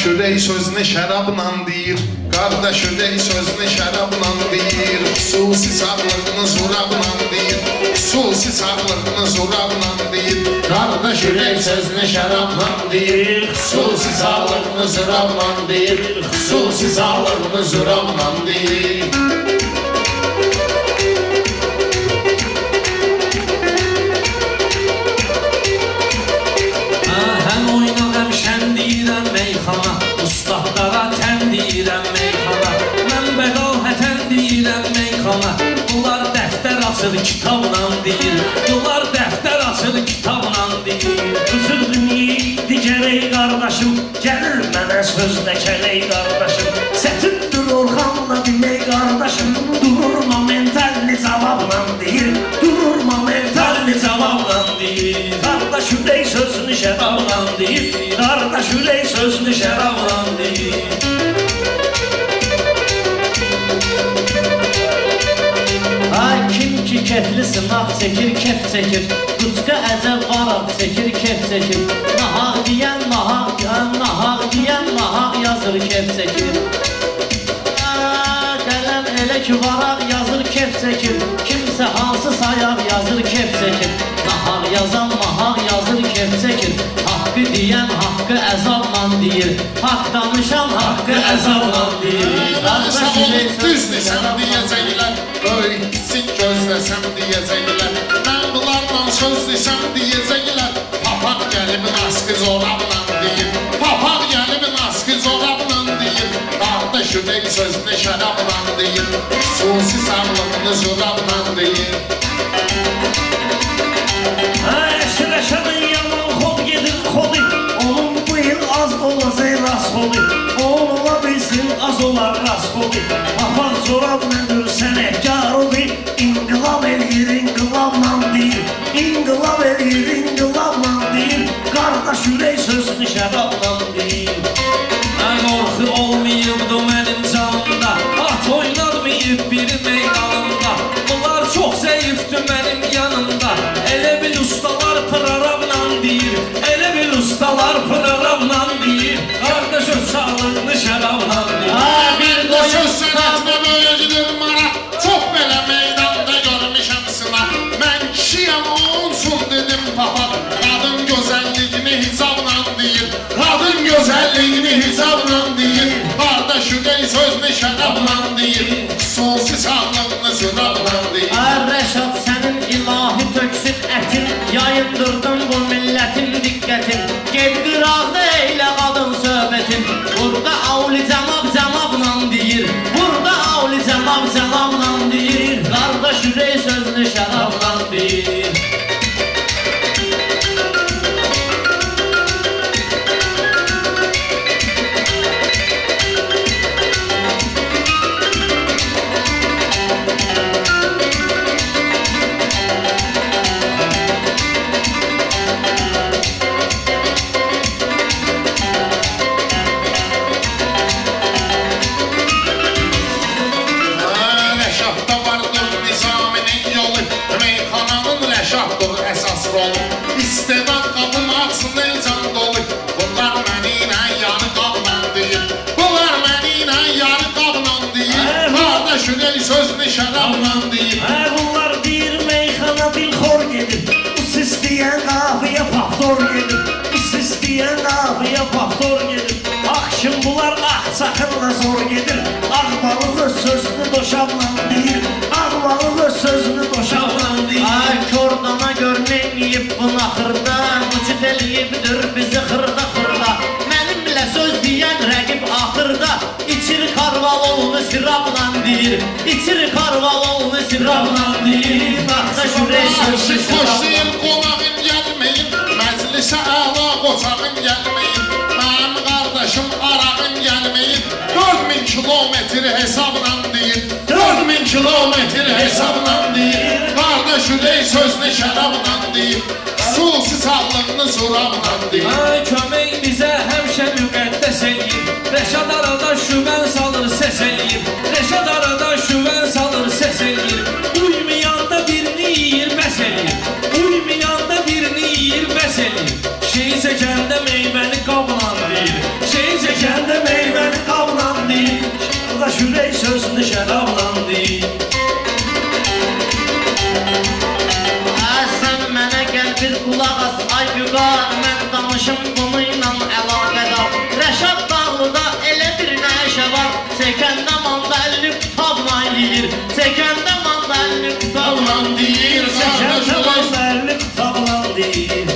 Qardaş ürək sözünü şərabla deyir. Qardaş ürək sözünü şərabla deyir. Xüsusi sağlığını zorabla deyir. Xüsusi sağlığını zorabla deyir. Qardaş ürək sözünü şərabla deyir. Xüsusi sağlığını zorabla deyir. Xüsusi sağlığını zorabla deyir. Ustahlara tən deyirəm meyxana, mən bədahətən deyirəm meyxana. Bunlar dəftər açır kitabla deyir, bunlar dəftər açır kitabla deyir. Üzüldüm yiydi gərək qardaşım, gəlir mənə sözlə kələk qardaşım. Sətimdir Orxanla demək qardaşım, durur momentalli cavabla deyir, durur momentalli cavabla deyir. Qardaş ürək sözünü şərabla deyir, qardaş ürək sözünü şərabla deyir. Ay kim ki kefli sınaq çəkir, kef çəkir, Qıçqa əcəb varaq çəkir, kef çəkir. Nahaq deyən nahaq, nahaq deyən nahaq yazır, kef çəkir. Qələm elə ki varaq yazır, kef çəkir. Kimsə hansı sayaq yazır, kef çəkir. Nahaq yazan mahaq yazır, kef çəkir. Haqqı deyən haqqı əzabla deyir. Haqq danışan haqqı əzabla deyir. Danışam onu düz desəm deyəcəklər, böyüksün gözləsəm deyəcəklər. Mən bunlarla söz desəm deyəcəklər. Papaq gəlib askı zorabla deyir. Papaq gəlib askı zorabla deyir. Qardaş ürək sözünü şərabla deyir. Xüsusi sağlığını zorabla deyir. Rəşadın yaman xod gedir xodi, onun bu il az olacaq rasxodi. Onun ola bilsin az olar rasxodi. Papaq zorab nədir sənətkar odur, İnqilab eləyir, inqilabla deyir. İnqilab eləyir, inqilabla deyir. Qardaş ürək sözünü şərabla deyir. Qorxu olmayıbdı mənim canımda, at oynatmayıb biri meydanımda. Bunlar çox zəifdir mənim yanımda, elə bil ustalar pırarabla deyir, elə bil ustalar pırarabla deyir. Qardaş öz sağlığını şərabla deyir. Bir də söz sənətmə böyüdür mara, çox belə meydanda görmüşəm sınav. Mən kişiyəm olsun dedim papaq, qadın gözəlliyini hicabla deyir. Qadın gözəlliyini hicabla deyir. Qardaş ürək sözünü şərabla deyir. Xüsusi sağlığını zürabla deyir. Rəşad sənin ilahi töksün ətin, yayındırdın bu millətin diqqətin. Ged qıraqda eylə qadın söhbətin. Burada avli cəmab cəmabla deyir, burada avli cəmab cəmabla deyir. Qardaş ürək sözünü şərabla deyir. İstedad qapım ağzında insan dolu. Bunlar mənimlə yarı qabla deyir. Bunlar mənimlə yarı qabla deyir. Qardaş ürək sözünü şərabla deyir. Bunlar deyir meyxana dilxor gedir. Us istəyən qafıya paftor gedir. Us istəyən qafıya paftor gedir. Axşım bunlar ah çaxırla zor gedir. Ağ balığı sözünü doşabla deyir. Ağ balığı sözünü doşabla deyir. Ay kordana görməyib bu naxırda, mucid eləyibdir bizi xırda xırda. Mənimlə söz deyən rəqib axırda, İçir karvalolunu sirabla deyir. İçir karvalolunu sirabla deyir. Qardaş ürək sözünü Xoşlayır qonağın gəlməyin, məclisə əla qoçağın gəlməyin. Mənim qardaşım arağın gəlməyin, 4000 kilometr hesabla deyir. 4000 kilometr hesabla deyir. Qardaş ürək sözünü şərabla deyir. Xüsusi sağlığını zorabla deyir. Ay kömək bizə həmişə müqəddəs eləyir. Rəşad arada şübən salır səs eləyir. Rəşad arada şübən salır səs eləyir. Uymayanda birini yiyir bəs eləyir. Uymayanda birini yiyir bəs eləyir. Şeyi çəkəndə meyvəni qabla deyir. Şeyi çəkəndə sözünü şərabla deyir. Sən mənə gəl bir qulaq as, ay Vüqar, mən danışım bununla əlaqədar. Rəşad Dağlıda elə bir nəşə var, çəkəndə mandalini qutabla deyir, çəkəndə mandalini qutabla deyir, Çəkəndə mandalini qutabla deyir.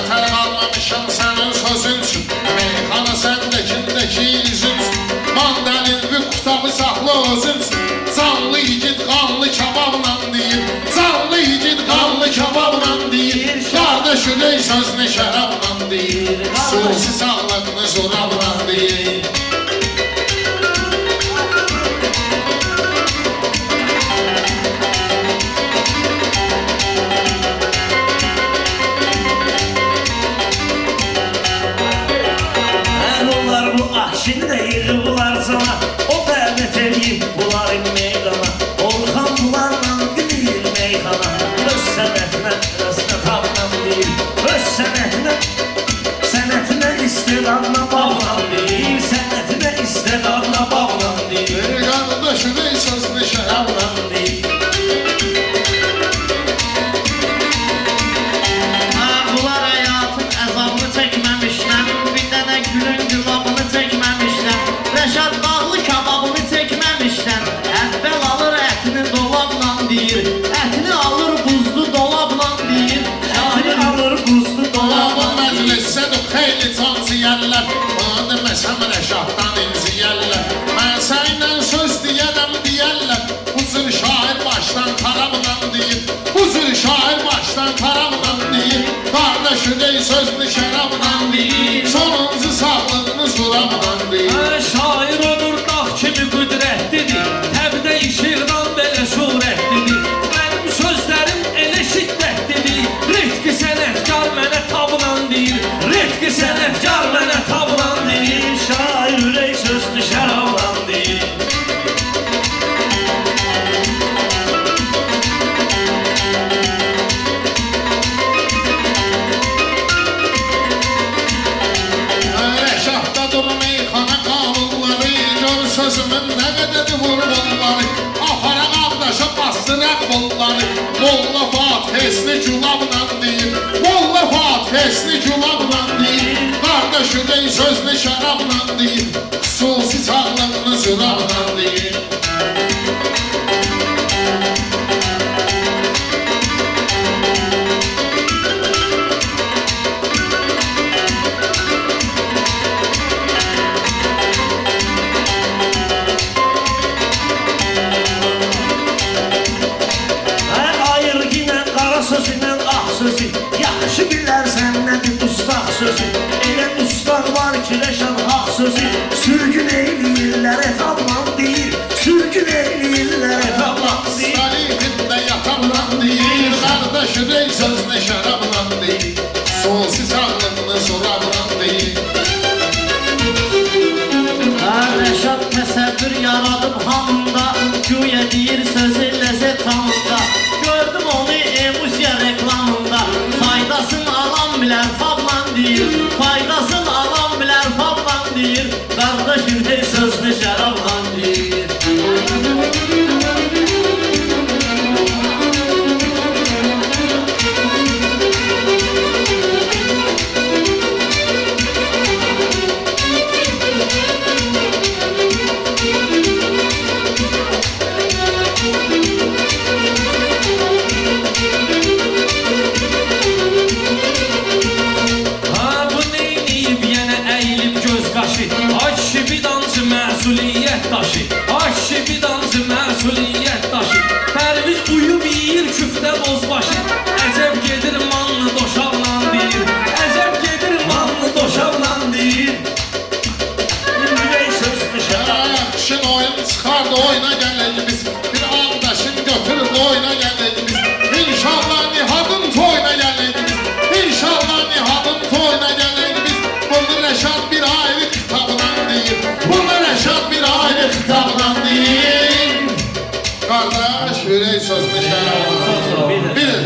Mətəl qalmamışam sənin sözün üçün, meyxana səndəkindəki izin üçün, mandalini qutabı saxla özün üçün, canlı igid qanlı kababla deyir, canlı igid qanlı kababla deyir, qardaş ürək sözünü şərabla deyir, xüsusi sağlığını zorabla deyir. Şimdi de yığıbılar sana, o dəvət eləyib bunları meydana. Orxan bunlarla gülür meyxana, öz sənətinə, özünə tabla deyir, öz sənətinə istedadla bağla deyir, sənətinə istedadla bağla deyir. Qardaş ürək sözünü şərabla deyir. Bunlar həyatın əzabını çəkməmişlər, bir dənə gülün gülabını çəkməmişlər, Rəşad Dağlı kababını çəkməmişlər. Əvvəl alır ətini dolabla deyir, ətini alır buzlu dolabla deyir, Ətini alır buzlu Dolabın dolabla deyir. məclisədir, xeyli cancı yerlər, bana deməsəm Rəşaddan inciyərlər. Mən sənlə söz deyərəm deyərlər, bu cür şair başdan tarabla deyir, bu cür şair başdan tarabla deyir, qardaş ürək sözünü şərabla deyir, sonuncu sağlığını zorabla deyir. Şair olur dağ kimi qüdrətlidir, təbdə işıqdan belə surətlidir. Mənim sözlərim elə şiddətlidir, ritqi sənətkar mənə tablan deyir, ritqi sənətkar mənə tablan deyir, şair ürək sözünü şərablan deyir. Rəşadda dur meyxana qanunları, gör sözümün nə qədəri vurğunları, apara qardaşa bastıraq bunları, Molla Fatihesini culabla deyir, Molla Fatihesini culabla deyir, qardaş ürək sözünü şərabla deyir, xüsusi sağlığını zürabla deyir. Sözündən ah sözü, yaxşı bilərsən nədir dustaq sözü. Elə dustaq var ki, Rəşad haq sözü, sürgün eyləyirlər etablan deyir, sürgün eyləyirlər etablan deyir. Salihində yatablan deyir, qardaş ürək sözünü şərablan deyir, sonsi sağlığını zorablan deyir. Rəşad təsəvvür yaradıb hamında, güya deyir sözü ləzzət tamında. Gördüm onu emosiya reklamında, faydasını alan bilər fablan deyir, faydasını alan bilər fablan deyir, qardaş ürək sözünü şərablan deyir. Ay kişi bir dancı məsuliyyət daşı, ay kişi bir dancı məsuliyyət daşı, Pərviz uyub yiyir küftə bozbaşı, əcəb gedir manlı doşavla deyir, əcəb gedir manlı doşavla deyir. Ürək sözünü şərabla. Kışın oyun çıxardı oyuna gələk biz, bir ağdaşın götürüb oyuna gələk biz, İnşallah Nihat'ın toyuna gələk biz, İnşallah Nihat'ın toyuna gələk biz. Bunu Rəşad bir ayrı kitabdan deyir, bunu Rəşad bir ayrı kitabdan deyir. Qardaş, ürək sözünü şərabla. Bir də